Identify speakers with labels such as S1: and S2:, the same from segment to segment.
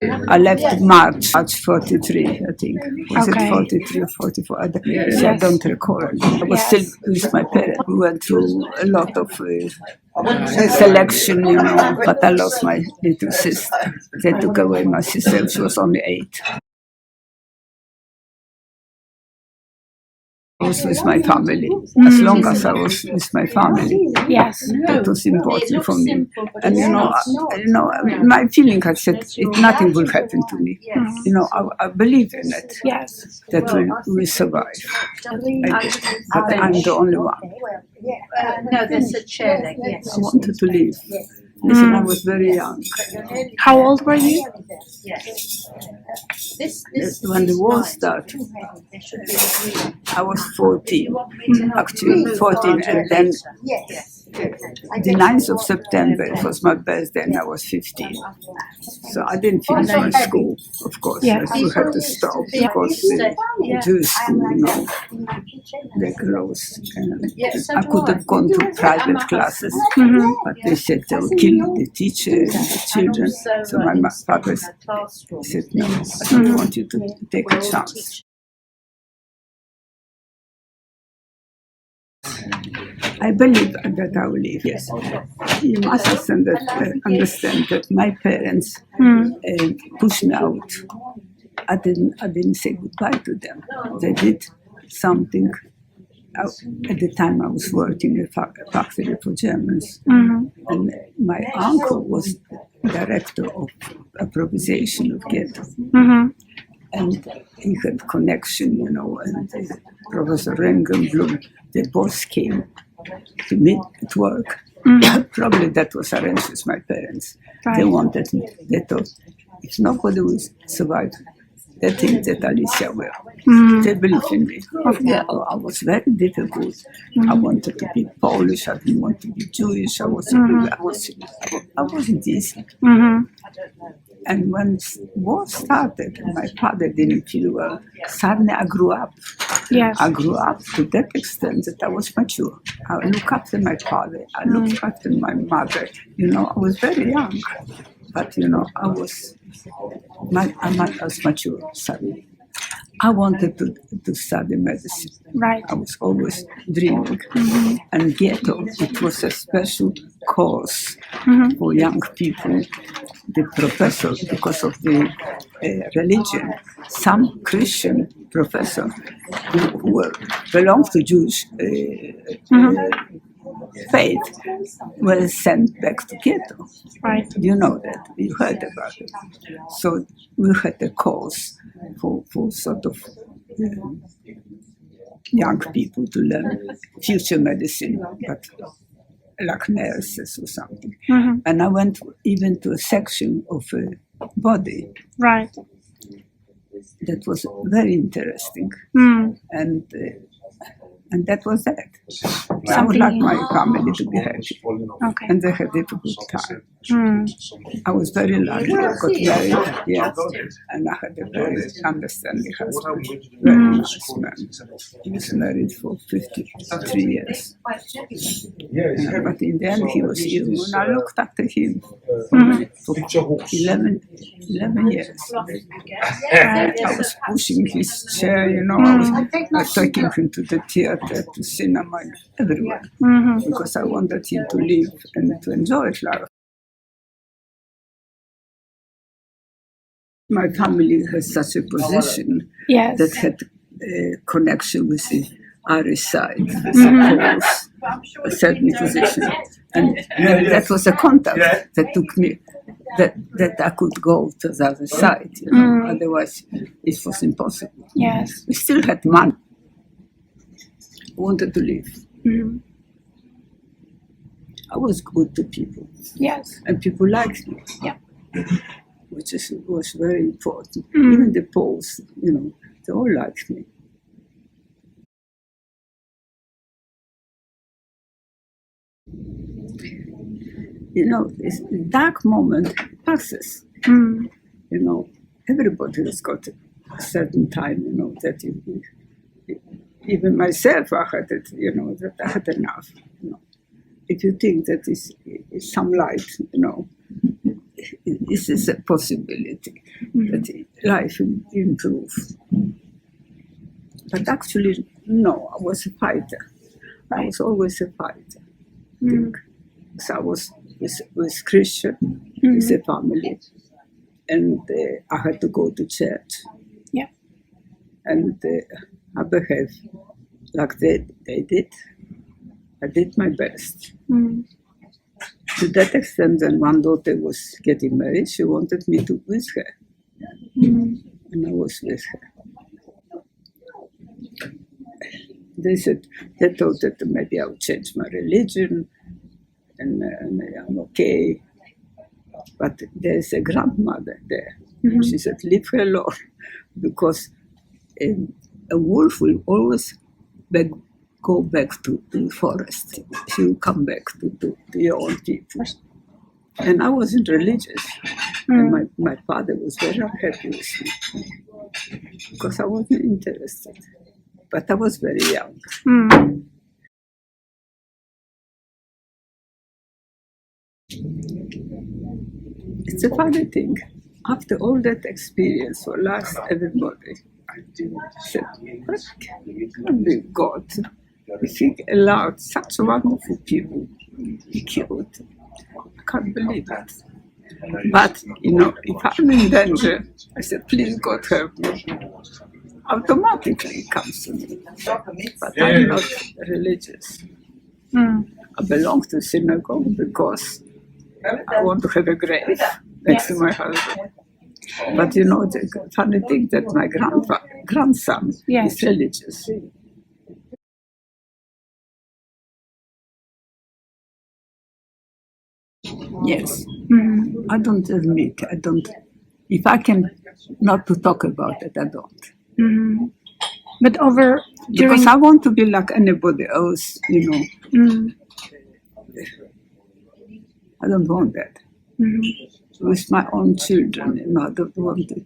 S1: I left March 43, I think. Was it 43 or 44? I don't recall. I was still with my parents. We went through a lot of selection, but I lost my little sister. They took away my sister. She was only 8. I was with my family. As long as I was with my family, that was important for me. And my feeling had said nothing will happen to me. I believe in it. That we survive. But I'm the only one.
S2: No, there's a chair there. Yes.
S1: I wanted to leave. Listen, I was very young.
S3: How old were you?
S1: When the war started, I was 14, actually 14, and then the 9th of September, it was my birthday, and I was 15. So I didn't finish my school, of course. I still had to stop because the Jewish school, they closed. I could have gone to private classes, but they said they would kill the teacher and the children. So my father said, no, I don't want you to take a chance. I believe that I will leave, yes. You must understand that my parents pushed me out. I didn't say goodbye to them. They did something. At the time I was working in a factory for Germans. And my uncle was director of improvisation of ghetto. And he had connection, and Professor Rengenblum, the boss came to meet at work. Probably that was arranged with my parents. They wanted me. They thought, if nobody will survive, they think that Alicia will. They believe in me. I was very difficult. I wanted to be Polish. I didn't want to be Jewish. I wasn't easy. And when war started, my father didn't feel well. Suddenly I grew up. I grew up to that extent that I was mature. I looked after my father. I looked after my mother. I was very young. But, I was mature suddenly. I wanted to study medicine. I was always dreaming. And ghetto, it was a special course for young people. The professor, because of the religion, some Christian professor who belonged to Jewish faith were sent back to ghetto. You know that. You heard about it. So we had a course for sort of young people to learn future medicine, but like nurses or something. And I went even to a section of a body. That was very interesting. And that was that. I would like my family to be happy. And they had a difficult time. I was very lucky. I got married, and I had a very understanding husband. Very nice man. He was married for 53 years. But in the end, he was ill. And I looked after him for 11 years. I was pushing his chair, I was taking him to the theater, to cinema, everywhere, because I wanted him to live and to enjoy life. My family has such a position that had a connection with the Irish side, a certain position, and that was a contact that took me. That I could go to the other side, otherwise it was impossible. We still had money. Wanted to live. I was good to people. And people liked me. Which was very important. Even the Poles, they all liked me. This dark moment passes. Everybody has got a certain time, that even myself, I had it, that I had enough. If you think that is some light, this is a possibility that life will improve. But actually, no, I was a fighter. I was always a fighter. So I was with Christian, with a family, and I had to go to church.
S3: Yeah.
S1: And I behaved like they did. I did my best. To that extent, then one daughter was getting married, she wanted me to be with her. And I was with her. They said, they thought that maybe I would change my religion, and I'm okay. But there's a grandmother there. She said, leave her alone, because a wolf will always go back to the forest. She will come back to your own people. And I wasn't religious. And my father was very unhappy with me, because I wasn't interested. But I was very young. It's a funny thing. After all that experience, for last everybody said, what can be God? If He allowed such wonderful people to be killed, I can't believe it. But, if I'm in danger, I said, please God help me. Automatically it comes to me. But I'm not religious. I belong to synagogue because I want to have a grave next to my husband. But the funny thing that my grandson is religious. Yes. I don't admit. I don't. If I can not to talk about it, I don't.
S3: But during
S1: Because I want to be like anybody else, I don't want that. With my own children, I don't want it.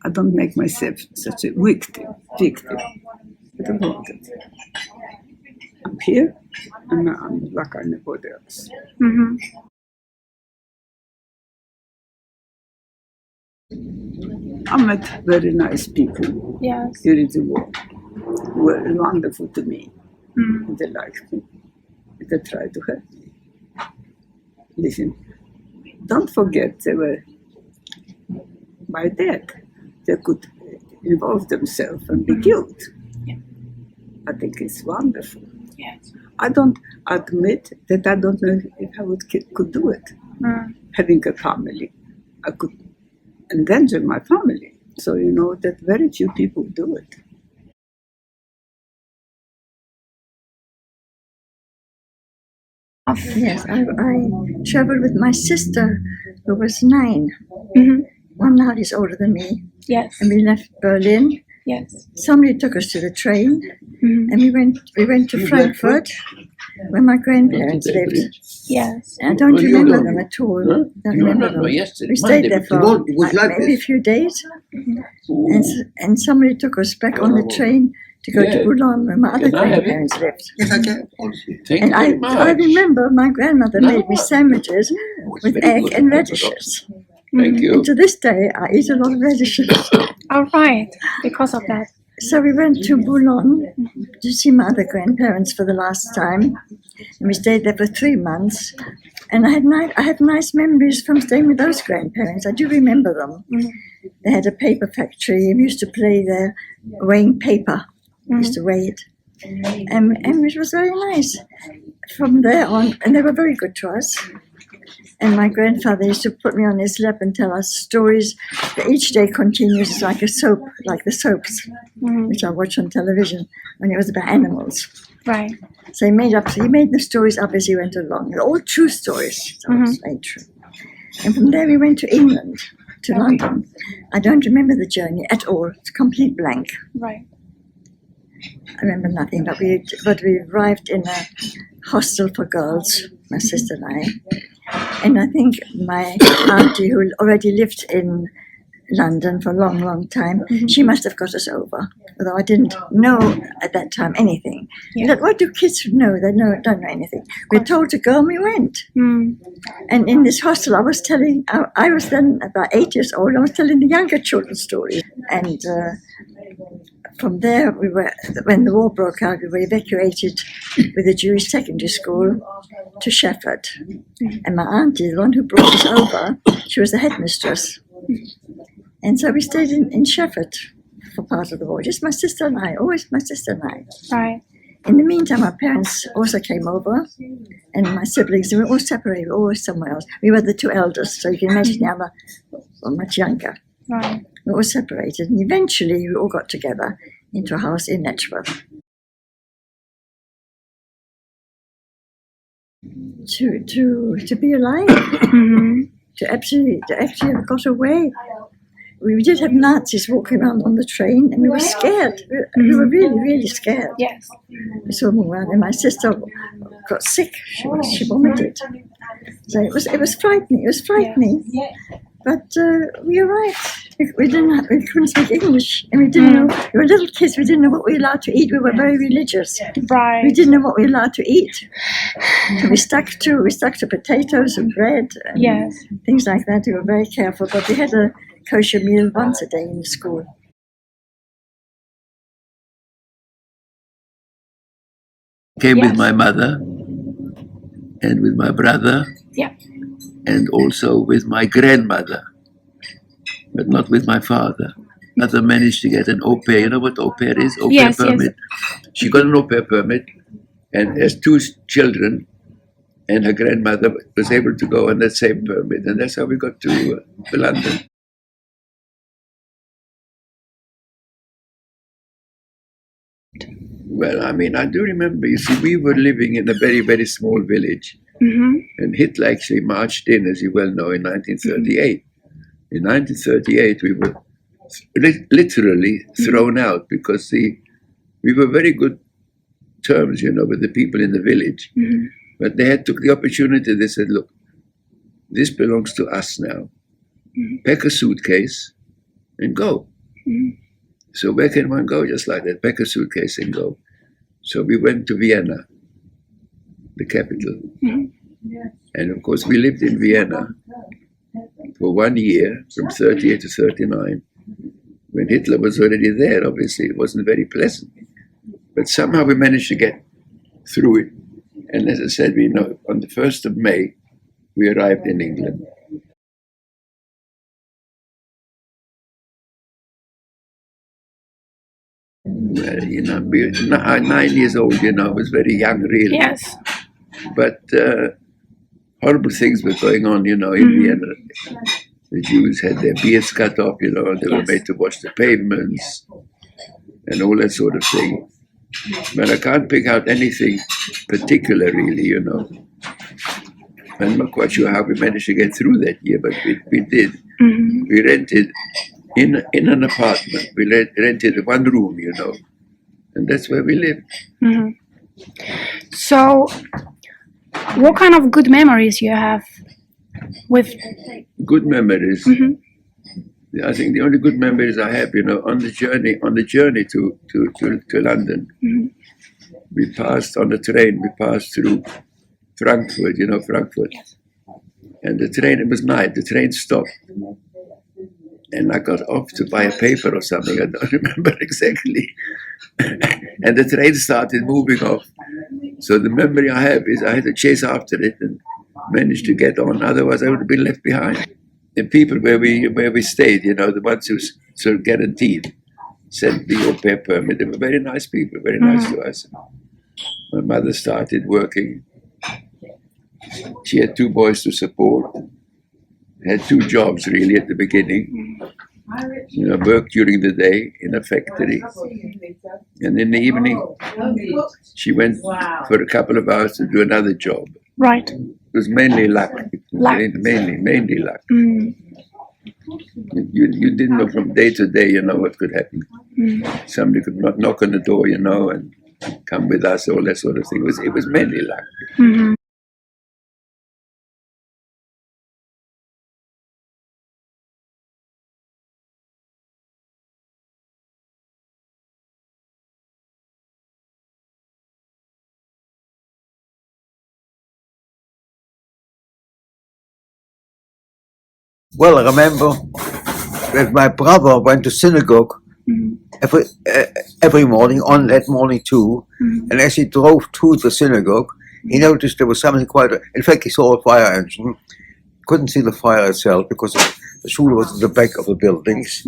S1: I don't make myself such a victim. I don't want it. I'm here, and I'm like anybody else. I met very nice people during the war. Who were wonderful to me. They liked me. They tried to help me. Listen, don't forget they were by death. They could involve themselves and be killed. I think it's wonderful. I don't admit that I don't know if I could do it. Having a family, I could endanger my family. So that very few people do it.
S4: Yes, I traveled with my sister, who was 9. 1 hour is older than me.
S3: Yes.
S4: And we left Berlin.
S3: Yes.
S4: Somebody took us to the train, and we went to Frankfurt, where my grandparents lived.
S3: Yes.
S4: And I don't remember them at all. Don't remember them. We stayed there for maybe a few days, and somebody took us back on the train to go to Boulogne, where my other grandparents lived. And I remember my grandmother made me sandwiches with egg and radishes. And to this day, I eat a lot of radishes.
S3: All right. Because of that.
S4: So we went to Boulogne to see my other grandparents for the last time. And we stayed there for 3 months. And I have nice memories from staying with those grandparents. I do remember them. They had a paper factory. We used to play there weighing paper. We used to weigh it. And it was very nice. From there on, and they were very good to us. And my grandfather used to put me on his lap and tell us stories that each day continues like a soap, like the soaps, which I watch on television when it was about animals.
S3: Right.
S4: So he made the stories up as he went along. They're all true stories. So it's very true. And from there we went to England, to London. I don't remember the journey at all. It's a complete blank.
S3: Right.
S4: I remember nothing, but we arrived in a hostel for girls, my sister and I. And I think my auntie, who already lived in London for a long, long time. She must have got us over, although I didn't know at that time anything.
S3: Yeah.
S4: What do kids know? They don't know anything. We're told to go and we went.
S3: Mm.
S4: And in this hostel, I was then about 8 years old, I was telling the younger children stories. And from there, when the war broke out, we were evacuated with a Jewish secondary school to Shefford. And my auntie, the one who brought us over, she was the headmistress. And so we stayed in Shefford for part of the war, just my sister and I, always my sister and I.
S3: Right.
S4: In the meantime, my parents also came over, and my siblings, they were all separated, we were always somewhere else. We were the two eldest, so you can imagine the other were much younger.
S3: Right.
S4: We were all separated, and eventually we all got together into a house in Letchworth. To be alive, to actually have got away. We did have Nazis walking around on the train, and we were scared. We were really, really scared.
S3: Yes.
S4: We saw them around, and my sister got sick. She vomited. So it was frightening. It was frightening. But we arrived. We couldn't speak English, and we didn't know. We were little kids. We didn't know what we were allowed to eat. We were very religious.
S3: Right.
S4: We didn't know what we were allowed to eat. So we stuck to potatoes and bread and
S3: Yes.
S4: things like that. We were very careful, but we had a kosher meal once a day in the school.
S5: Came
S3: Yes.
S5: with my mother and with my brother
S3: Yeah.
S5: and also with my grandmother, but not with my father. Mother managed to get an au pair. You know what au pair is? Au pair
S3: Yes, yes.
S5: permit. She got an au pair permit and has two children, and her grandmother was able to go on that same permit, and that's how we got to London. Well, I mean, I do remember, you see, we were living in a very, very small village, and Hitler actually marched in, as you well know, in 1938. In 1938, we were literally thrown out because we were very good terms, you know, with the people in the village. But they had took the opportunity. They said, look, this belongs to us now. Pack a suitcase and go. So where can one go just like that? Pack a suitcase and go. So we went to Vienna, the capital. And of course, we lived in Vienna for 1 year, from 38 to 39. When Hitler was already there, obviously, it wasn't very pleasant. But somehow we managed to get through it. And as I said, we know on the 1st of May, we arrived in England. Well, you know, 9 years old, you know, I was very young, really.
S3: Yes.
S5: But horrible things were going on, you know, in Vienna. The Jews had their beards cut off, you know, and they were made to wash the pavements and all that sort of thing. But I can't pick out anything particular, really, you know. I'm not quite sure how we managed to get through that year, but we did. We rented in an apartment. We rented one room, you know, and that's where we lived.
S3: So, what kind of good memories you have with?
S5: Good memories. I think the only good memories I have, you know, on the journey to London, we passed on the train. We passed through Frankfurt, you know, Frankfurt, and the train. It was night. The train stopped, and I got off to buy a paper or something. I don't remember exactly. And the train started moving off. So the memory I have is I had to chase after it and managed to get on. Otherwise, I would have been left behind. The people where we stayed, you know, the ones who sort of guaranteed, sent the au pair permit. They were very nice people, very nice to us. My mother started working. She had 2 boys to support. Had 2 jobs really at the beginning. You know, worked during the day in a factory, and in the evening she went for a couple of hours to do another job.
S3: Right.
S5: It was mainly luck. Mainly luck. You didn't know from day to day, you know, what could happen. Somebody could knock on the door, you know, and come with us, all that sort of thing. It was mainly luck.
S6: Well, I remember that my brother went to synagogue every morning, on that morning too, and as he drove to the synagogue, he noticed there was something quite. In fact, he saw a fire engine. Couldn't see the fire itself because the shul was in the back of the buildings,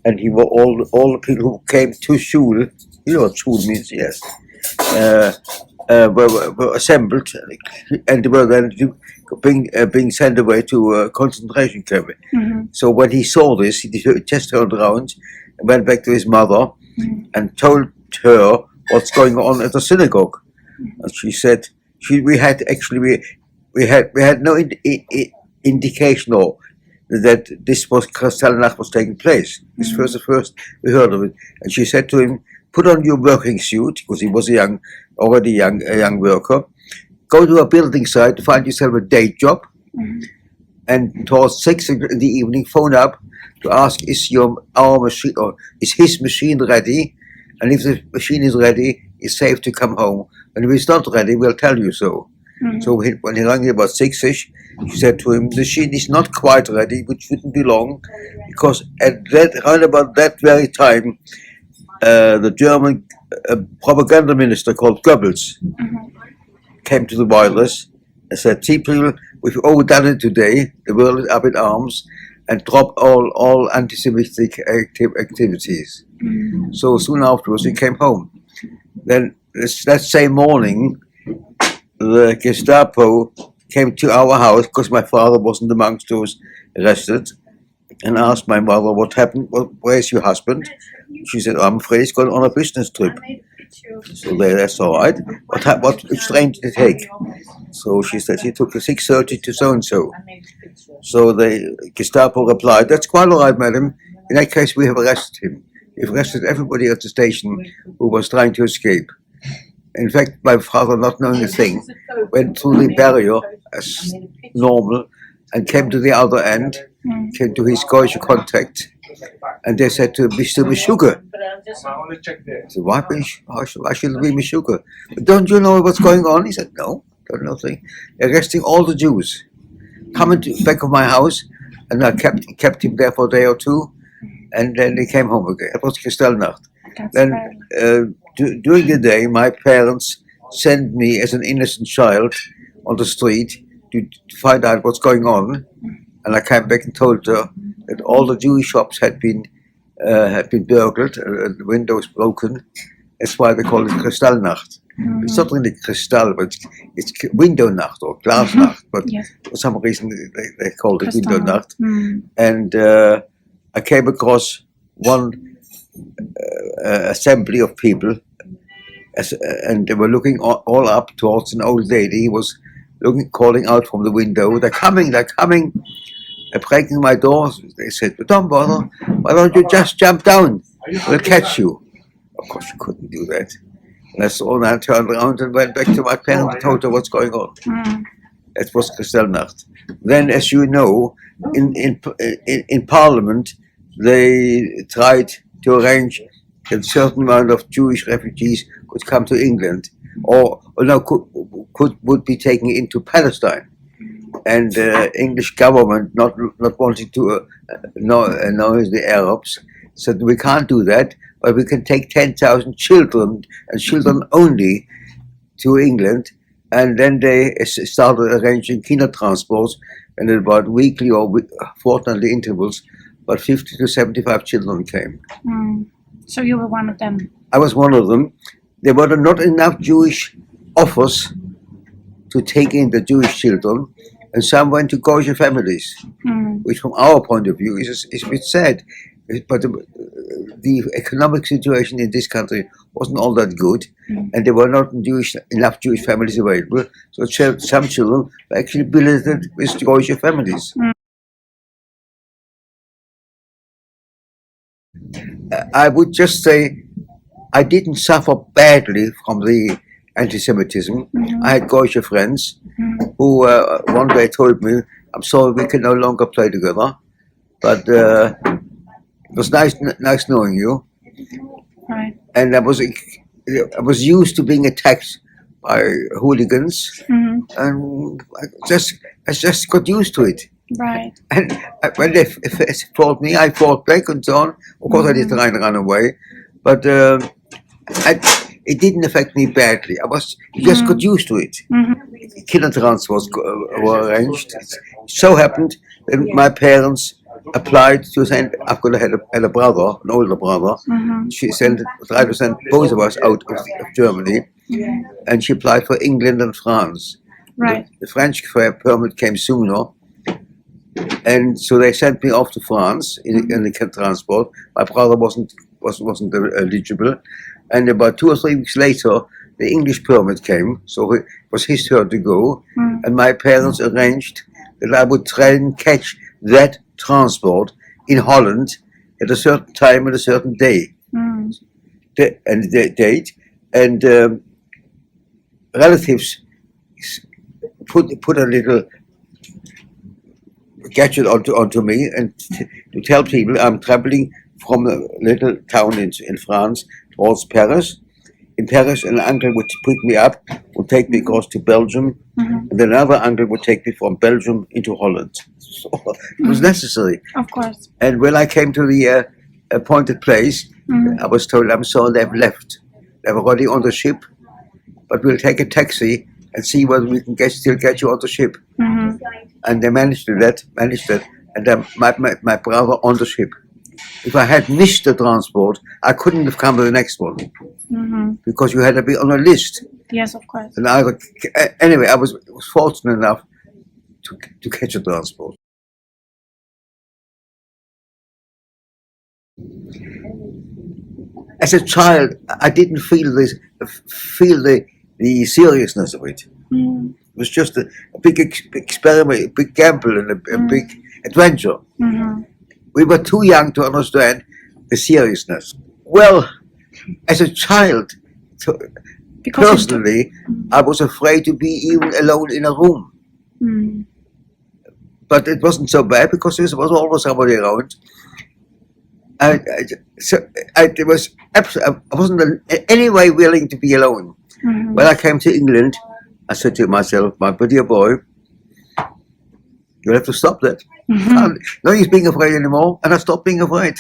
S6: and he were all the people who came to shul. You know what shul means, yes. Were assembled, and they were then being sent away to a concentration camp. So when he saw this, he just turned around and went back to his mother and told her what's going on at the synagogue. And she said, we had no indication or that this was Kristallnacht was taking place. This was the first we heard of it. And she said to him, "Put on your working suit," because he was already a young worker. Go to a building site to find yourself a day job, and towards 6 in the evening, phone up to ask, is our machine or is his machine ready? And if the machine is ready, it's safe to come home. And if it's not ready, we'll tell you so. So when he rang about 6ish, she said to him, the machine is not quite ready, which wouldn't be long, because around about that very time, the German propaganda minister called Goebbels came to the wireless and said, "See, people, we've overdone it today. The world is up in arms, and drop all anti-Semitic activities." So soon afterwards, he came home. Then that same morning, the Gestapo came to our house because my father wasn't amongst those arrested, and asked my mother what happened. Where's your husband? She said, "I'm afraid he's gone on a business trip." So that's all right. Which train did he take? So she said he took a 6:30 to so and so. So the Gestapo replied, "That's quite all right, madam. In that case, we have arrested him. We've arrested everybody at the station who was trying to escape." In fact, my father, not knowing a thing, went through the barrier as normal and came to the other end, came to his Goyish contact, and they said to him, "Mr. Meshuggah." I said, why should it be Meshuggah? "But don't you know what's going on?" He said, "No, don't know nothing. Arresting all the Jews. Coming to the back of my house, and I kept him there for a day or two, and then they came home again. It was Kristallnacht. Then during the day, my parents sent me as an innocent child on the street to find out what's going on, and I came back and told her that all the Jewish shops had been burgled, the windows broken. That's why they call it Kristallnacht. It's not really Kristall, but it's window nacht or Glasnacht, but for some reason they called it window nacht. And I came across one assembly of people, and they were looking all up towards an old lady. He was calling out from the window, "They're coming, they're coming." They're breaking my door. They said, "But don't bother. Why don't you just jump down? We'll catch you." Of course, you couldn't do that. And I saw that, turned around and went back to my parents and told her what's going on. That was Kristallnacht. Then, as you know, in Parliament, they tried to arrange that a certain amount of Jewish refugees could come to England, or would be taken into Palestine. And the English government, not wanting to annoy the Arabs, said, "We can't do that, but we can take 10,000 children, and children only, to England." And then they started arranging Kindertransports, and at about weekly or fortnightly intervals, about 50 to 75 children came.
S3: So you were one of them?
S6: I was one of them. There were not enough Jewish offers to take in the Jewish children, and some went to kosher families, which from our point of view is a bit sad. But the economic situation in this country wasn't all that good, and there were not enough Jewish families available, so some children were actually billeted with kosher families. I would just say I didn't suffer badly from the anti-Semitism. I had kosher friends who one day told me, "I'm sorry, we can no longer play together, but it was nice knowing you."
S3: Right.
S6: And I was used to being attacked by hooligans, and I just got used to it.
S3: Right.
S6: And when they fought me, I fought back and so on. Of course, I did try and run away, but it didn't affect me badly. I just got used to it. Kindertransfers were arranged. It so happened that my parents applied to send. I've got had a brother, an older brother. She tried to send both of us out of Germany, and she applied for England and France.
S3: Right.
S6: The French permit came sooner. And so they sent me off to France in the transport. My brother wasn't eligible, and about 2 or 3 weeks later, the English permit came. So it was his turn to go, and my parents arranged that I would try and catch that transport in Holland at a certain time and a certain day, date, and relatives put a little gadget onto me and to tell people I'm traveling from a little town in France towards Paris. In Paris, an uncle would pick me up, would take me across to Belgium, and another uncle would take me from Belgium into Holland. So it was necessary.
S3: Of course.
S6: And when I came to the appointed place, I was told, I'm sorry, they've left. They're already on the ship, but we'll take a taxi and see whether we can still get you on the ship. And they managed that, and then my brother on the ship. If I had missed the transport, I couldn't have come to the next one, because you had to be on a list.
S3: Yes, of course.
S6: And anyway, I was fortunate enough to catch a transport. As a child, I didn't feel the seriousness of it. It was just a big experiment, a big gamble, and a big adventure. We were too young to understand the seriousness. Well, as a child, personally, I was afraid to be even alone in a room. But it wasn't so bad because there was always somebody around. I wasn't in any way willing to be alone. When I came to England, I said to myself, my dear boy, you'll have to stop that. No use being afraid anymore, and I stopped being afraid.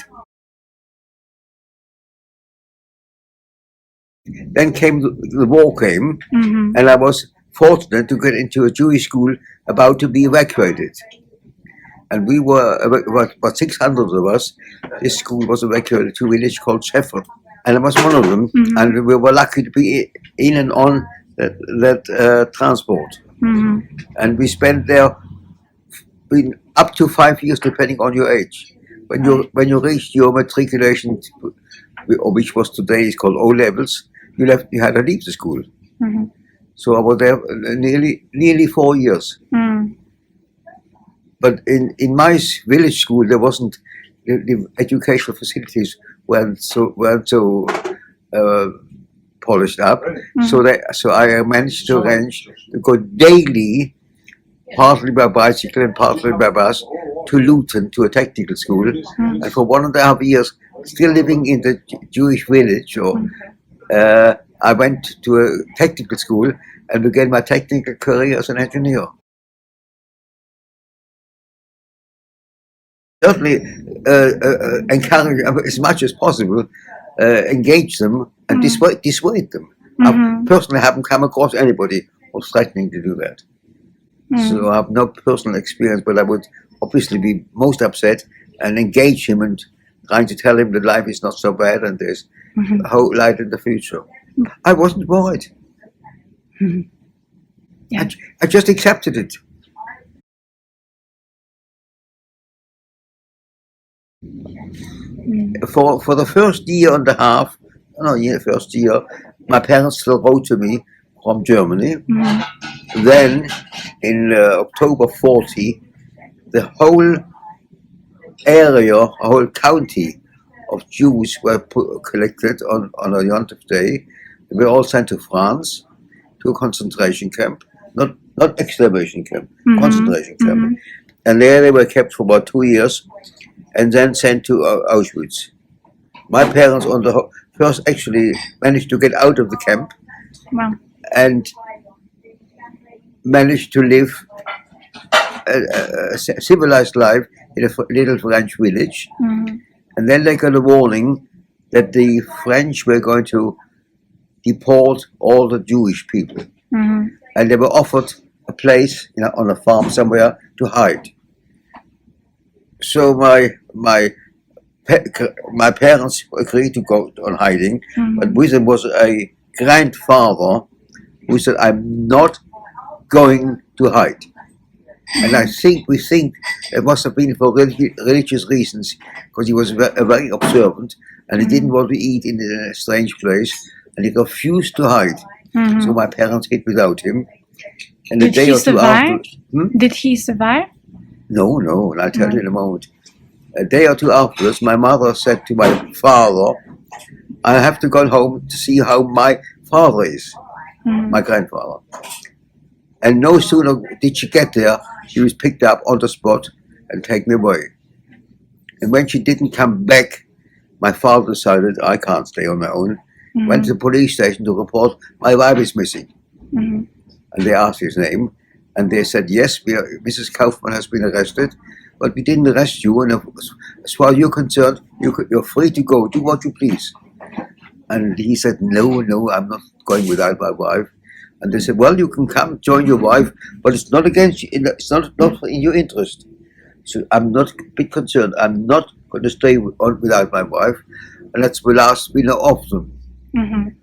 S6: Then the war came, and I was fortunate to get into a Jewish school about to be evacuated. And we were about 600 of us. This school was evacuated to a village called Sheffield, and I was one of them. And we were lucky to be in and on that transport. And we spent there up to 5 years, depending on your age. When you reached your matriculation, or which was today is called O levels, you had to leave the school. So I was there nearly 4 years. But in my village school, there wasn't the educational facilities weren't so polished up. So I managed to arrange to go daily, partly by bicycle and partly by bus, to Luton, to a technical school. And for 1.5 years, still living in the Jewish village, I went to a technical school and began my technical career as an engineer. Certainly encourage as much as possible, engage them and dissuade them. I personally haven't come across anybody who's threatening to do that. So I have no personal experience, but I would obviously be most upset and engage him and trying to tell him that life is not so bad and there's a whole light in the future. I wasn't worried.
S3: Yeah.
S6: I just accepted it. For the first year and a half, first year, my parents still wrote to me from Germany. Then, in October 40, the whole area, a whole county of Jews were collected on a Yontif day. They were all sent to France, to a concentration camp, not extermination camp, concentration camp. And there they were kept for about 2 years, and then sent to Auschwitz. My parents first actually managed to get out of the camp.
S3: Wow.
S6: And managed to live civilized life in a little French village. And then they got a warning that the French were going to deport all the Jewish people. And they were offered a place, on a farm somewhere to hide. So my parents agreed to go on hiding, but with them was a grandfather who said, "I'm not going to hide." And we think it must have been for religious reasons, because he was very observant and he didn't want to eat in a strange place, and he refused to hide. So my parents hid without him. And
S3: Did he survive? Did he survive?
S6: No, and I'll tell you in a moment. A day or two afterwards, my mother said to my father, "I have to go home to see how my father is," my grandfather. And no sooner did she get there, she was picked up on the spot and taken away. And when she didn't come back, my father decided, I can't stay on my own. Went to the police station to report, "My wife is missing." And they asked his name, and they said, "Yes, Mrs. Kaufman has been arrested, but we didn't arrest you, and as far as you're concerned, you're free to go, do what you please." And he said, no, I'm not going without my wife. And they said, "Well, you can come, join your wife, but it's not against you, it's not in your interest." So I'm not a bit concerned, I'm not going to stay without my wife, and that's the last we know of them.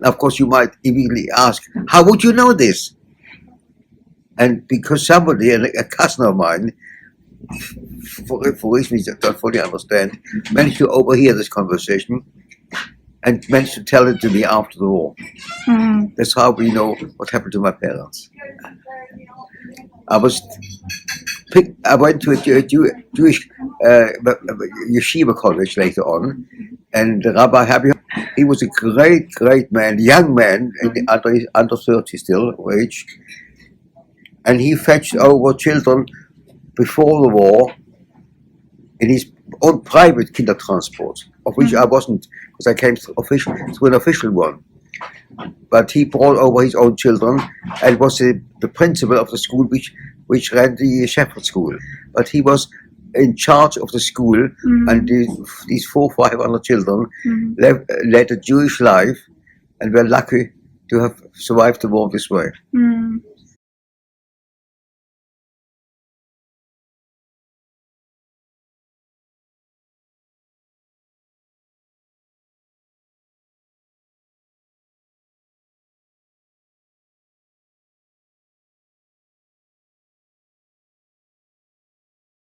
S6: Of course, you might immediately ask, how would you know this? And because somebody, a cousin of mine, for reasons I don't fully understand, managed to overhear this conversation and managed to tell it to me after the war. That's how we know what happened to my parents. I went to a Jewish yeshiva college later on, and Rabbi Habi, he was a great man, young man, under 30 still of age, and he fetched over children before the war in his own private kindertransport, of which I wasn't, because I came to an official one. But he brought over his own children, and was the principal of the school which ran the Shepherd School. But he was in charge of the school, and these 400 or 500 children led a Jewish life, and were lucky to have survived the war this way.